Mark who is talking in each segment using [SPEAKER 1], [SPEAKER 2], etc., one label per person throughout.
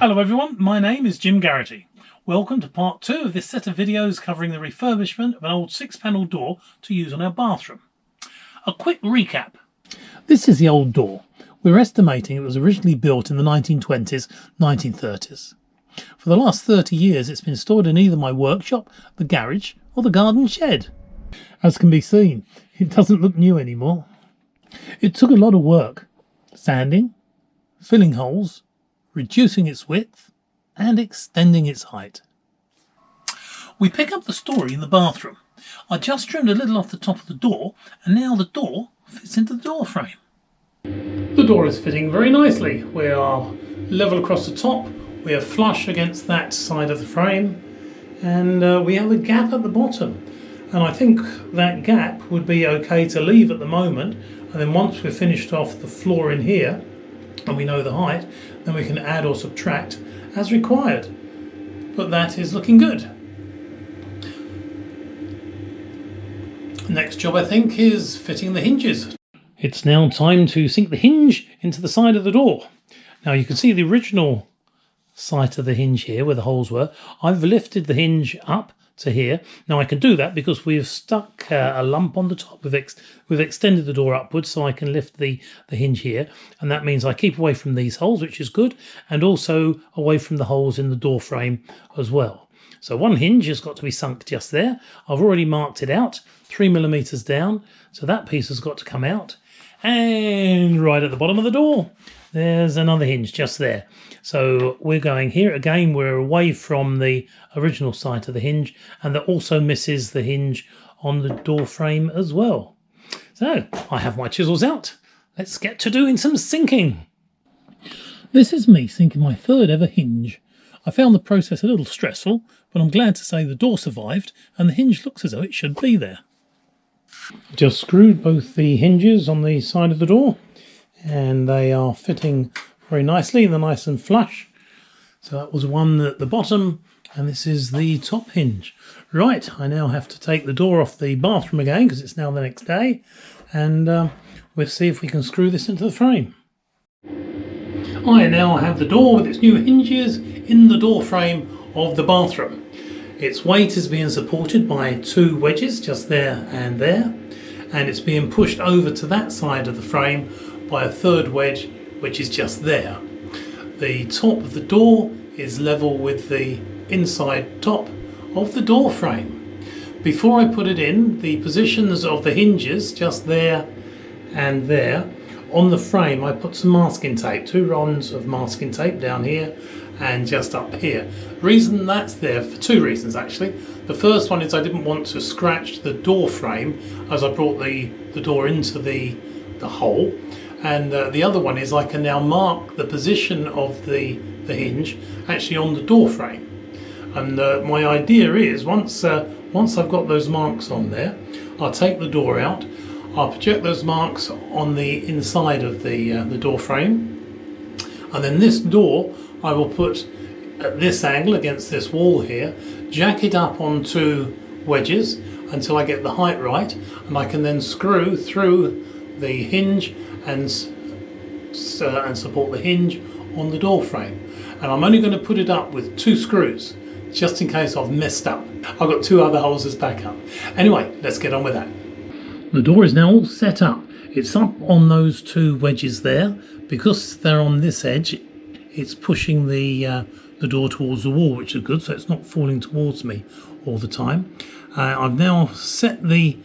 [SPEAKER 1] Hello everyone, my name is Jim Garrity. Welcome to part 2 of this set of videos covering the refurbishment of an old 6-panel door to use on our bathroom. A quick recap. This is the old door. We're estimating it was originally built in the 1920s, 1930s. For the last 30 years it's been stored in either my workshop, the garage or the garden shed. As can be seen, it doesn't look new anymore. It took a lot of work. Sanding, filling holes, reducing its width and extending its height. We pick up the story in the bathroom. I just trimmed a little off the top of the door and now the door fits into the door frame. The door is fitting very nicely. We are level across the top, we are flush against that side of the frame and we have a gap at the bottom. And I think that gap would be okay to leave at the moment, and then once we've finished off the floor in here and we know the height, then we can add or subtract as required. But that is looking good. Next job I think is fitting the hinges. It's now time to sink the hinge into the side of the door. Now you can see the original site of the hinge here where the holes were. I've lifted the hinge up to here. Now I can do that because we've stuck a lump on the top. We've extended the door upwards so I can lift the hinge here, and that means I keep away from these holes, which is good, and also away from the holes in the door frame as well. So one hinge has got to be sunk just there. I've already marked it out 3mm down, so that piece has got to come out, and right at the bottom of the door there's another hinge just there. So we're going here again, we're away from the original site of the hinge, and that also misses the hinge on the door frame as well. So I have my chisels out. Let's get to doing some sinking. This is me sinking my third ever hinge. I found the process a little stressful, but I'm glad to say the door survived and the hinge looks as though it should be there. Just screwed both the hinges on the side of the door and they are fitting very nicely. They're nice and flush. So that was one at the bottom and this is the top hinge. Right, I now have to take the door off the bathroom again because it's now the next day, and we'll see if we can screw this into the frame. I now have the door with its new hinges in the door frame of the bathroom. Its weight is being supported by 2 wedges just there, and it's being pushed over to that side of the frame by a 3rd wedge which is just there. The top of the door is level with the inside top of the door frame. Before I put it in, the positions of the hinges just there and there on the frame, I put some masking tape, 2 rounds of masking tape down here and just up here. The reason that's there, for 2 reasons actually. The first one is I didn't want to scratch the door frame as I brought the door into the hole, and the other one is I can now mark the position of the hinge actually on the door frame. And my idea is once I've got those marks on there, I'll take the door out, I'll project those marks on the inside of the door frame, and then this door I will put at this angle against this wall here, jack it up on 2 wedges until I get the height right, and I can then screw through the hinge and support the hinge on the door frame. And I'm only going to put it up with 2 screws just in case I've messed up. I've got 2 other holes as backup. Anyway, let's get on with that. The door is now all set up. It's up on those 2 wedges there. Because they're on this edge, it's pushing the door towards the wall, which is good, so it's not falling towards me all the time. I've now set the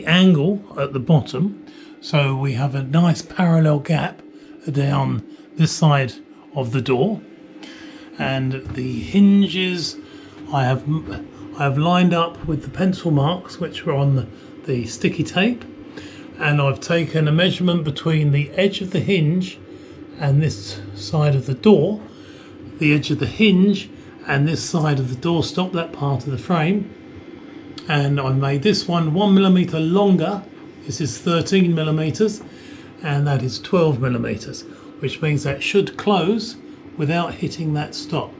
[SPEAKER 1] angle at the bottom, so we have a nice parallel gap down this side of the door, and the hinges I have lined up with the pencil marks which were on the sticky tape, and I've taken a measurement between the edge of the hinge and this side of the door, the edge of the hinge and this side of the doorstop, that part of the frame, and I've made this one 1mm longer. This is 13mm and that is 12mm, which means that should close without hitting that stop.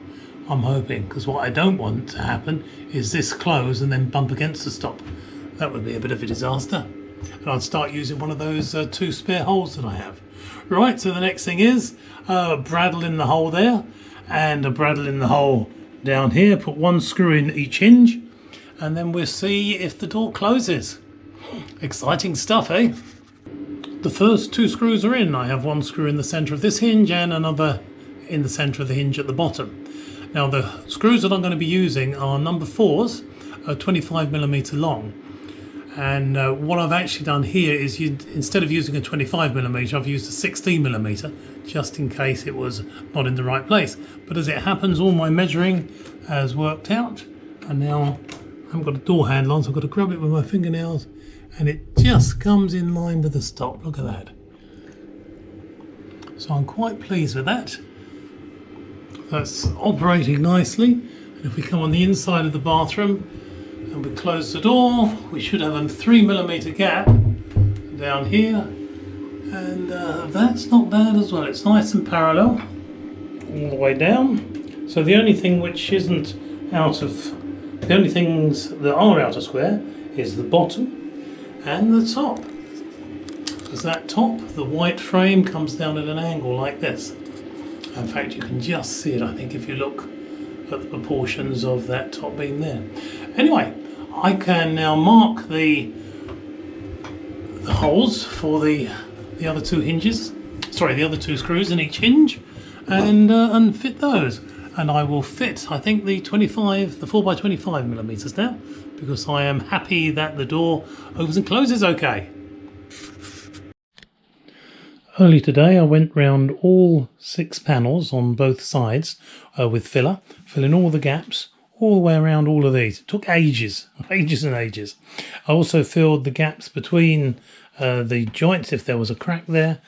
[SPEAKER 1] I'm hoping, because what I don't want to happen is this close and then bump against the stop. That would be a bit of a disaster. And I'd start using one of those 2 spare holes that I have. Right, so the next thing is braddle in the hole there, and a bradawl in the hole down here. Put one screw in each hinge, and then we'll see if the door closes. Exciting stuff, eh? The first two screws are in. I have one screw in the centre of this hinge and another in the centre of the hinge at the bottom. Now the screws that I'm going to be using are number 4s, 25mm long. And what I've actually done here is, instead of using a 25mm, I've used a 16mm, just in case it was not in the right place. But as it happens, all my measuring has worked out, and now I haven't got a door handle on, so I've got to grab it with my fingernails, and it just comes in line with the stop. Look at that. So I'm quite pleased with that. That's operating nicely. And if we come on the inside of the bathroom and we close the door, we should have a 3mm gap down here, and that's not bad as well. It's nice and parallel all the way down. So the only thing which isn't the only things that are out of square is the bottom and the top. Because that top, the white frame, comes down at an angle like this. In fact, you can just see it, I think, if you look at the proportions of that top beam there. Anyway, I can now mark the holes for the other two hinges, the other two screws in each hinge, and fit those. And I will fit, I think, the 4x25mm now, because I am happy that the door opens and closes okay. Early today I went round all 6 panels on both sides with filler, filling all the gaps all the way around all of these. It took ages and ages. I also filled the gaps between the joints if there was a crack there,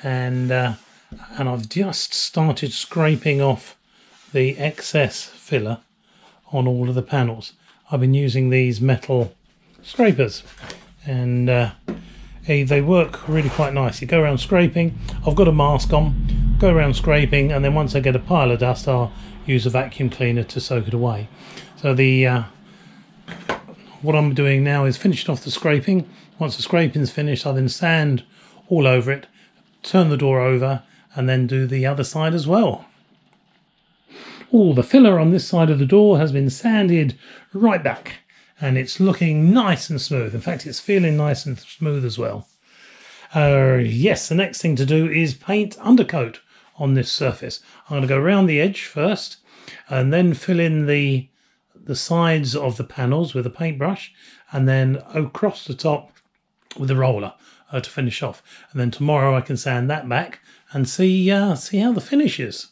[SPEAKER 1] and I've just started scraping off the excess filler on all of the panels. I've been using these metal scrapers, and they work really quite nicely. Go around scraping. I've got a mask on, go around scraping, and then once I get a pile of dust, I'll use a vacuum cleaner to soak it away. So what I'm doing now is finishing off the scraping. Once the scraping's finished, I then sand all over it, turn the door over, and then do the other side as well. All the filler on this side of the door has been sanded right back, and it's looking nice and smooth. In fact, it's feeling nice and smooth as well. Yes, the next thing to do is paint undercoat on this surface. I'm going to go around the edge first, and then fill in the sides of the panels with a paintbrush, and then across the top with a roller to finish off. And then tomorrow I can sand that back and see how the finish is.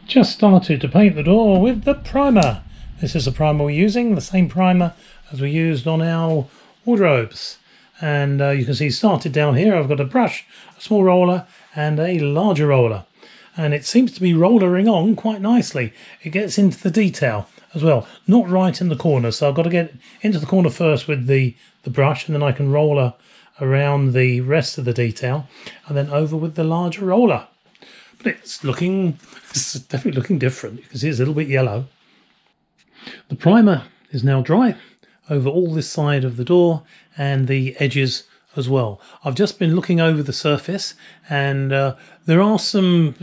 [SPEAKER 1] Just started to paint the door with the primer. This is the primer we're using, the same primer as we used on our wardrobes. And you can see started down here. I've got a brush, a small roller and a larger roller. And it seems to be rollering on quite nicely. It gets into the detail as well, not right in the corner. So I've got to get into the corner first with the brush, and then I can roller around the rest of the detail and then over with the larger roller. But it's definitely looking different. You can see it's a little bit yellow. The primer is now dry over all this side of the door and the edges as well. I've just been looking over the surface, and there are some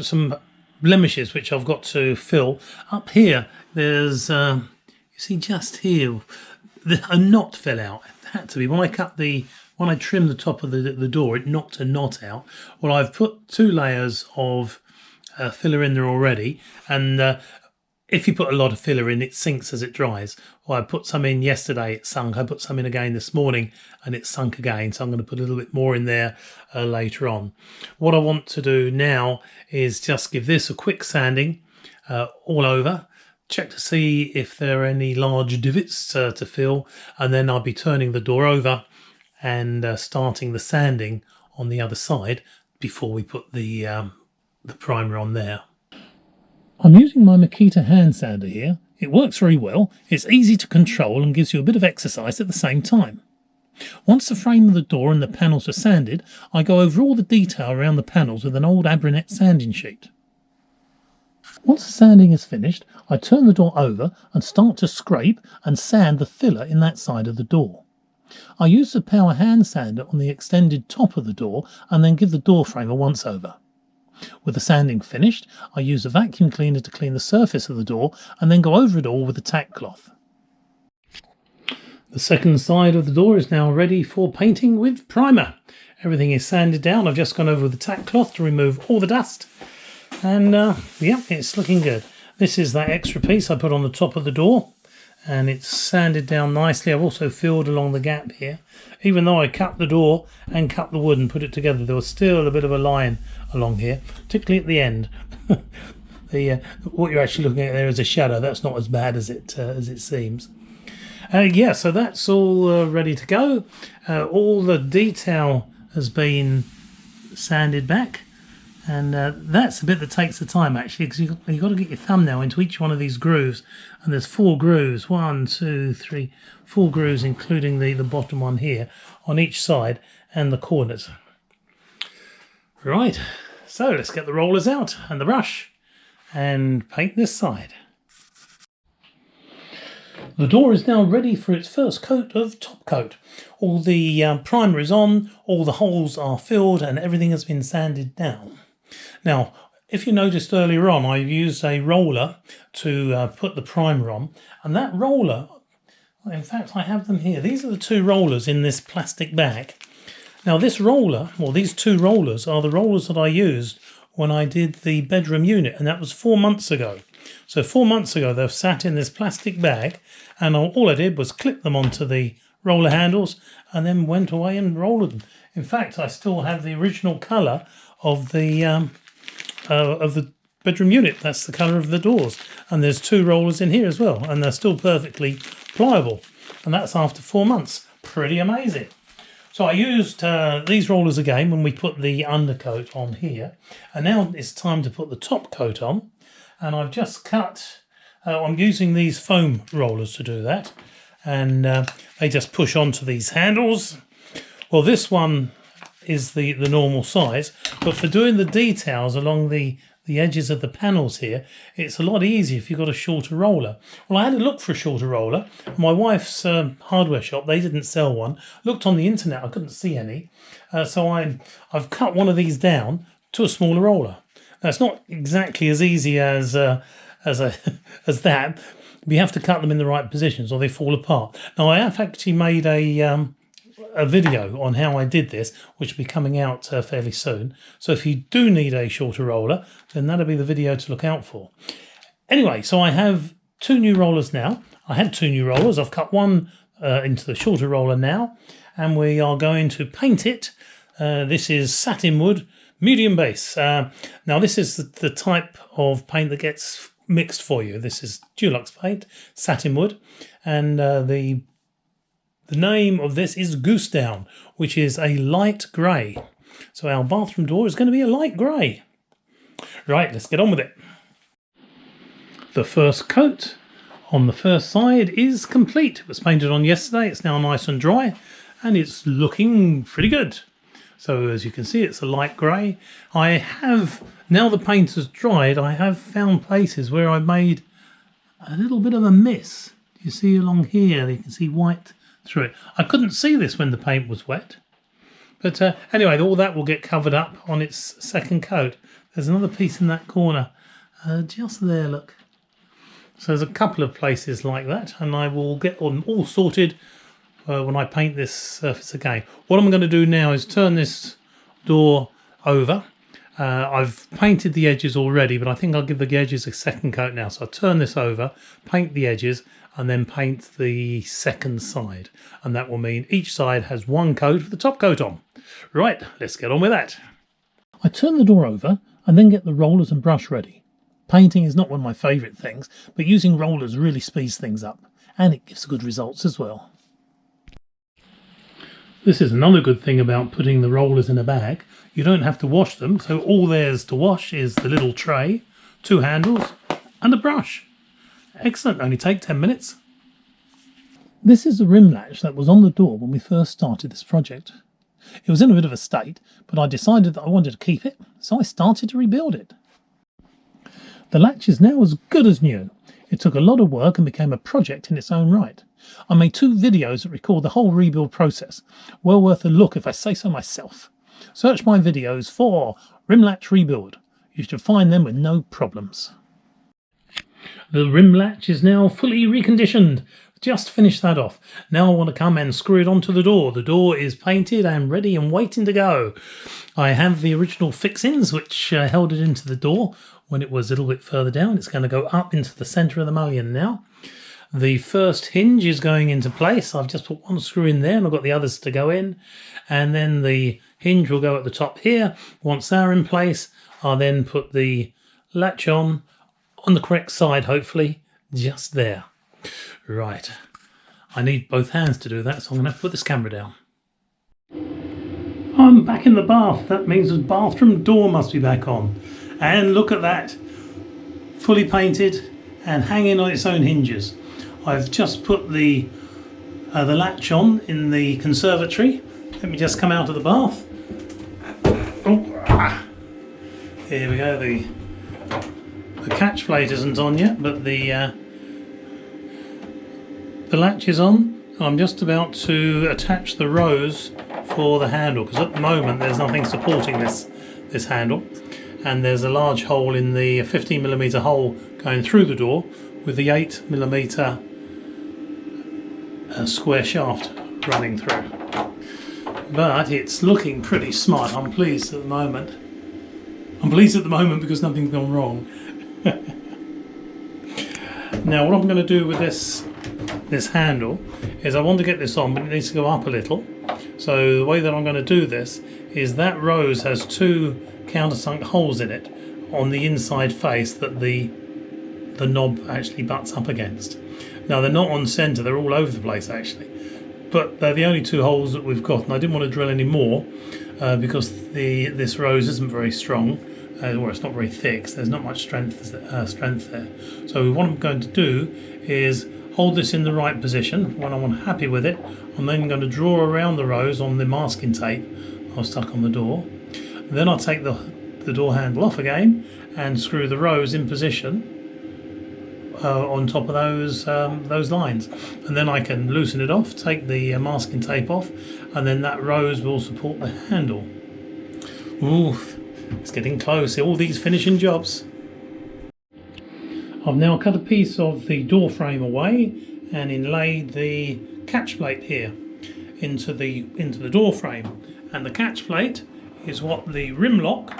[SPEAKER 1] blemishes which I've got to fill. Up here, there's you see just here a knot fell out. It had to be when I trimmed the top of the door, it knocked a knot out. Well, I've put 2 layers of filler in there already, and if you put a lot of filler in, it sinks as it dries. Well, I put some in yesterday, it sunk. I put some in again this morning and it sunk again. So I'm going to put a little bit more in there later on. What I want to do now is just give this a quick sanding all over. Check to see if there are any large divots to fill. And then I'll be turning the door over and starting the sanding on the other side before we put the primer on there. I'm using my Makita hand sander here. It works very well, it's easy to control and gives you a bit of exercise at the same time. Once the frame of the door and the panels are sanded, I go over all the detail around the panels with an old Abranet sanding sheet. Once the sanding is finished, I turn the door over and start to scrape and sand the filler in that side of the door. I use the power hand sander on the extended top of the door and then give the door frame a once over. With the sanding finished, I use a vacuum cleaner to clean the surface of the door and then go over it all with a tack cloth. The second side of the door is now ready for painting with primer. Everything is sanded down. I've just gone over with the tack cloth to remove all the dust. And yeah, it's looking good. This is that extra piece I put on the top of the door, and it's sanded down nicely. I've also filled along the gap here. Even though I cut the door and cut the wood and put it together, there was still a bit of a line along here, particularly at the end. What you're actually looking at there is a shadow. That's not as bad as it seems. Yeah, so that's all ready to go. All the detail has been sanded back. And that's the bit that takes the time, actually, because you've got to get your thumbnail into each one of these grooves. And there's 4 grooves, 1, 2, 3, 4 grooves, including the bottom one here, on each side and the corners. Right, so let's get the rollers out and the brush and paint this side. The door is now ready for its first coat of top coat. All the primer is on, all the holes are filled, and everything has been sanded down. Now, if you noticed earlier on, I used a roller to put the primer on, and that roller, in fact, I have them here. These are the 2 rollers in this plastic bag. Now, this roller, or these 2 rollers, are the rollers that I used when I did the bedroom unit, and that was 4 months ago. So 4 months ago, they've sat in this plastic bag, and all I did was clip them onto the roller handles and then went away and rolled them. In fact, I still have the original colour of the bedroom unit. That's the colour of the doors. And there's 2 rollers in here as well, and they're still perfectly pliable. And that's after 4 months. Pretty amazing. So I used these rollers again when we put the undercoat on here. And now it's time to put the top coat on. And I've just cut, I'm using these foam rollers to do that. And they just push onto these handles. Well, this one is the normal size, but for doing the details along the edges of the panels here, it's a lot easier if you've got a shorter roller. Well, I had a look for a shorter roller. My wife's hardware shop, they didn't sell one. Looked on the internet, I couldn't see any. So I've cut one of these down to a smaller roller. Now, it's not exactly as easy as that. We have to cut them in the right positions or they fall apart. Now, I have actually made a video on how I did this, which will be coming out fairly soon. So if you do need a shorter roller, then that'll be the video to look out for. Anyway, so I have 2 new rollers now. I had 2 new rollers. I've cut one into the shorter roller now, and we are going to paint it. This is satin wood, medium base. Now, this is the type of paint that gets mixed for you. This is Dulux paint, satin wood, and the name of this is Goose Down, which is a light grey. So our bathroom door is going to be a light grey. Right, let's get on with it. The first coat on the first side is complete. It was painted on yesterday. It's now nice and dry, and it's looking pretty good. So as you can see, it's a light grey. I have, now the paint has dried, I have found places where I made a little bit of a miss. You see along here, you can see white through it. I couldn't see this when the paint was wet. But anyway, all that will get covered up on its second coat. There's another piece in that corner, just there, look. So there's a couple of places like that, and I will get them all sorted when I paint this surface again. What I'm going to do now is turn this door over. I've painted the edges already, but I think I'll give the edges a second coat now. So I'll turn this over, paint the edges, and then paint the second side. And that will mean each side has one coat with the top coat on. Right, let's get on with that. I turn the door over and then get the rollers and brush ready. Painting is not one of my favourite things, but using rollers really speeds things up, and it gives good results as well. This is another good thing about putting the rollers in a bag. You don't have to wash them, so all there's to wash is the little tray, 2 handles, and a brush. Excellent, only take 10 minutes. This is the rim latch that was on the door when we first started this project. It was in a bit of a state, but I decided that I wanted to keep it, so I started to rebuild it. The latch is now as good as new. It took a lot of work and became a project in its own right. I made 2 videos that record the whole rebuild process. Well worth a look if I say so myself. Search my videos for Rim Latch Rebuild. you should find them with no problems. The rim latch is now fully reconditioned. Just finished that off. Now I want to come and screw it onto the door. The door is painted and ready and waiting to go. I have the original fixings which held it into the door when it was a little bit further down. It's going to go up into the centre of the mullion now. The first hinge is going into place. I've just put one screw in there and I've got the others to go in. And then the hinge will go at the top here. Once they're in place, I'll then put the latch on the correct side, hopefully, just there. Right. I need both hands to do that, so I'm going to have to put this camera down. I'm back in the bath. That means the bathroom door must be back on. And look at that. Fully painted and hanging on its own hinges. I've just put the latch on in the conservatory. Let me just come out of the bath. Oh, here we go. The catch plate isn't on yet, but the latch is on. I'm just about to attach the rose for the handle, because at the moment there's nothing supporting this handle, and there's a large hole in the 15mm hole going through the door with the 8mm square shaft running through. But it's looking pretty smart. I'm pleased at the moment. I'm pleased at the moment because nothing's gone wrong. Now what I'm going to do with this handle is I want to get this on, but it needs to go up a little. So the way that I'm going to do this is that rose has two countersunk holes in it on the inside face that the knob actually butts up against. Now they're not on centre, they're all over the place actually, but they're the only two holes that we've got, and I didn't want to drill any more because this rose isn't very strong. Or it's not very thick, so there's not much strength there. So what I'm going to do is hold this in the right position. When I'm happy with it, I'm then going to draw around the rose on the masking tape I've stuck on the door. Then I'll take the door handle off again and screw the rose in position on top of those lines. And then I can loosen it off, take the masking tape off, and then that rose will support the handle. Ooh. It's getting close, all these finishing jobs. I've now cut a piece of the door frame away and inlaid the catch plate here into the door frame. And the catch plate is what the rim lock,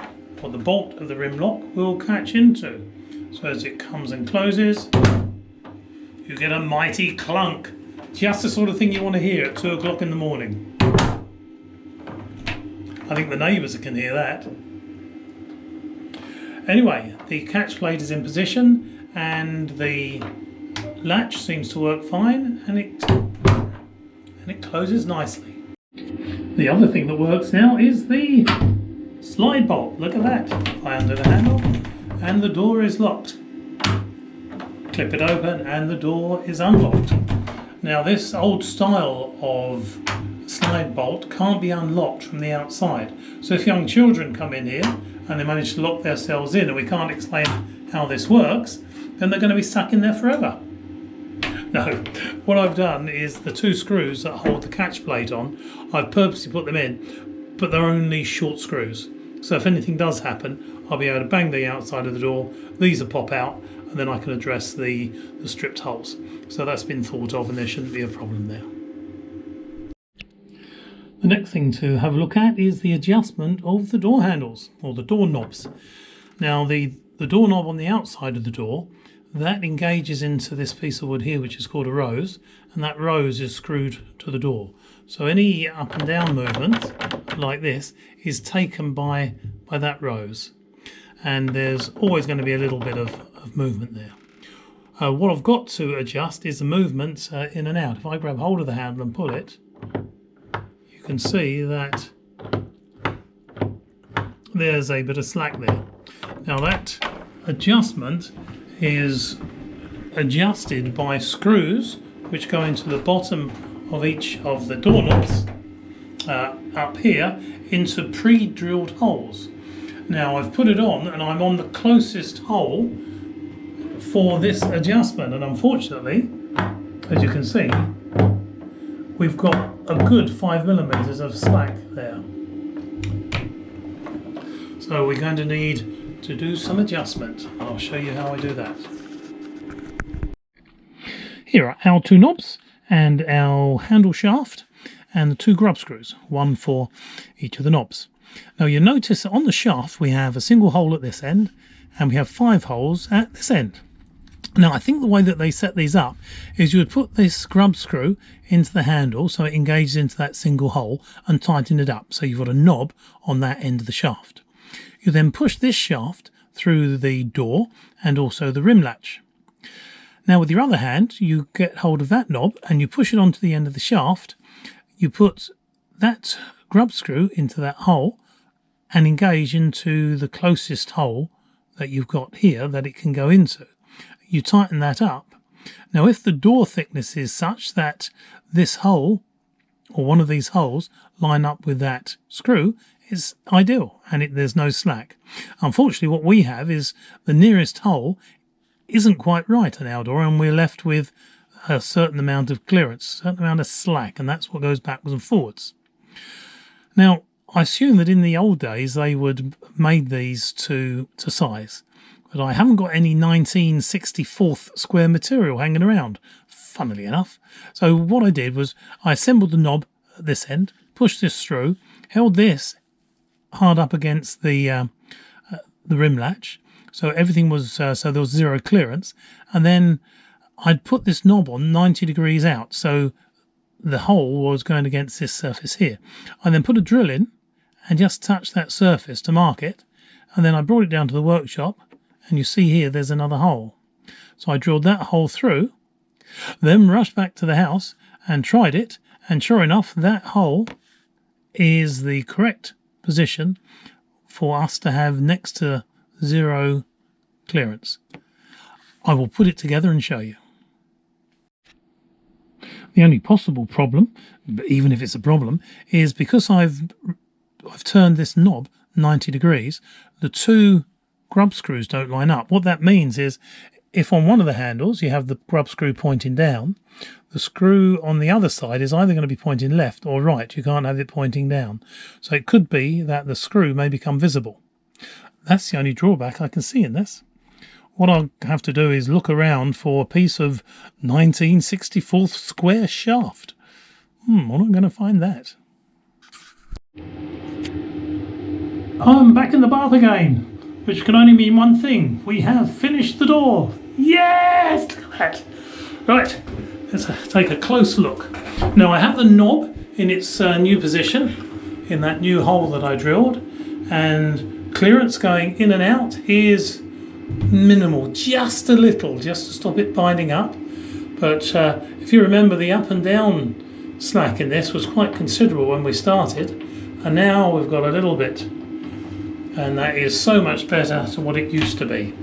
[SPEAKER 1] or the bolt of the rim lock, will catch into. So as it comes and closes, you get a mighty clunk. Just the sort of thing you want to hear at 2 o'clock in the morning. I think the neighbours can hear that. Anyway, the catch plate is in position and the latch seems to work fine, and it closes nicely. The other thing that works now is the slide bolt. Look at that. I undo the handle and the door is locked. Clip it open and the door is unlocked. Now this old style of slide bolt can't be unlocked from the outside. So if young children come in here and they manage to lock themselves in and we can't explain how this works, then they're going to be stuck in there forever. No, what I've done is the two screws that hold the catch plate on, I've purposely put them in, but they're only short screws. So if anything does happen, I'll be able to bang the outside of the door, these will pop out, and then I can address the stripped holes. So that's been thought of and there shouldn't be a problem there. The next thing to have a look at is the adjustment of the door handles, or the door knobs. Now the doorknob on the outside of the door, that engages into this piece of wood here which is called a rose, and that rose is screwed to the door. So any up and down movement like this is taken by that rose, and there's always going to be a little bit of movement there. What I've got to adjust is the movement in and out. If I grab hold of the handle and pull it, you can see that there's a bit of slack there. Now that adjustment is adjusted by screws which go into the bottom of each of the doorknobs up here into pre-drilled holes. Now I've put it on and I'm on the closest hole for this adjustment, and unfortunately, as you can see, we've got a good 5mm of slack there. So we're going to need to do some adjustment. I'll show you how I do that. Here are our two knobs and our handle shaft and the two grub screws, one for each of the knobs. Now you notice that on the shaft we have a single hole at this end and we have 5 holes at this end. Now I think the way that they set these up is you would put this grub screw into the handle so it engages into that single hole and tighten it up so you've got a knob on that end of the shaft. You then push this shaft through the door and also the rim latch. Now with your other hand you get hold of that knob and you push it onto the end of the shaft. You put that grub screw into that hole and engage into the closest hole that you've got here that it can go into. You tighten that up. Now if the door thickness is such that this hole or one of these holes line up with that screw, it's ideal and there's no slack. Unfortunately what we have is the nearest hole isn't quite right on our door and we're left with a certain amount of clearance, a certain amount of slack, and that's what goes backwards and forwards. Now, I assume that in the old days they would have made these to size, but I haven't got any 1964th square material hanging around, funnily enough. So what I did was I assembled the knob at this end, pushed this through, held this hard up against the rim latch, so everything was so there was zero clearance, and then I'd put this knob on 90 degrees out, so the hole was going against this surface here. I then put a drill in and just touched that surface to mark it, and then I brought it down to the workshop, and you see here there's another hole. So I drilled that hole through, then rushed back to the house and tried it, and sure enough that hole is the correct position for us to have next to zero clearance. I will put it together and show you. The only possible problem, even if it's a problem, is because I've turned this knob 90 degrees, the two grub screws don't line up. What that means is if on one of the handles you have the grub screw pointing down, the screw on the other side is either going to be pointing left or right. You can't have it pointing down. So it could be that the screw may become visible. That's the only drawback I can see in this. What I'll have to do is look around for a piece of 1964th square shaft. I'm not going to find that. I'm back in the bath again, which can only mean one thing. We have finished the door. Yes! Look at that. Right, let's take a close look. Now I have the knob in its new position, in that new hole that I drilled, and clearance going in and out is minimal, just a little, just to stop it binding up. But if you remember, the up and down slack in this was quite considerable when we started, and now we've got a little bit, and that is so much better to what it used to be.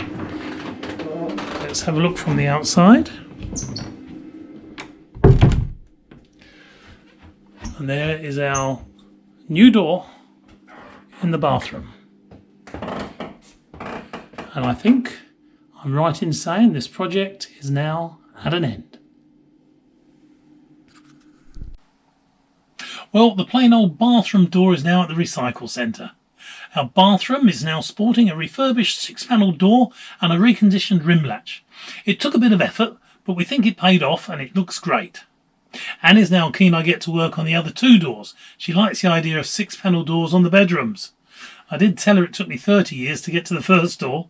[SPEAKER 1] Let's have a look from the outside. And there is our new door in the bathroom. And I think I'm right in saying this project is now at an end. Well, the plain old bathroom door is now at the recycle centre. Our bathroom is now sporting a refurbished 6-panel door and a reconditioned rim latch. It took a bit of effort, but we think it paid off and it looks great. Anne is now keen I get to work on the other 2 doors. She likes the idea of 6-panel doors on the bedrooms. I did tell her it took me 30 years to get to the first door.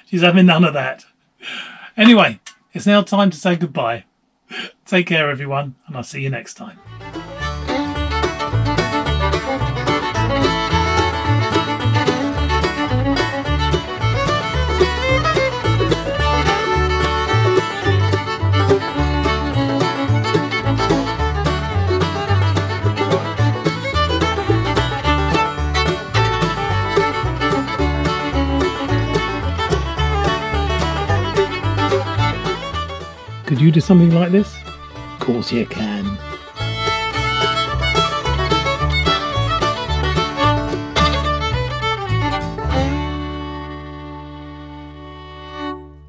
[SPEAKER 1] She's having none of that. Anyway, it's now time to say goodbye. Take care everyone, and I'll see you next time. Could you do something like this? Of course you can.